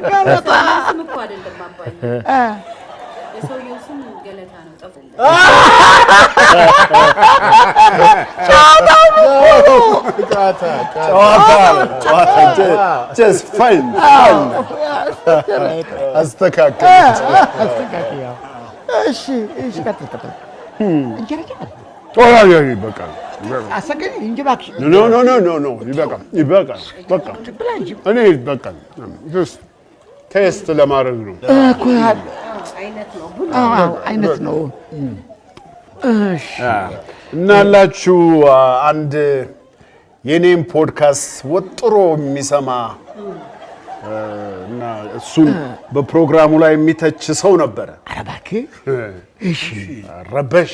ገበታ ስም እኮ አይደለም አባዬ የሰውየው ስም ገለታ ነው ጠፉ just fine አስተካከል እሺ ቀጥል እንጀራ በቃ አሰገኝ እንጂ ባክሽ ኖ ይበቃል በቃ እኔ በቃ just ቴስት ለማድረግ ነው እኮ አይነት ነው እሺ እናላችሁ አንድ የኔም ፖድካስት ወጥሮ የሚሰማ እና እሱን በፕሮግራሙ ላይ የሚተች ሰው ነበር ኧረ እባክህ እሺ ረበሽ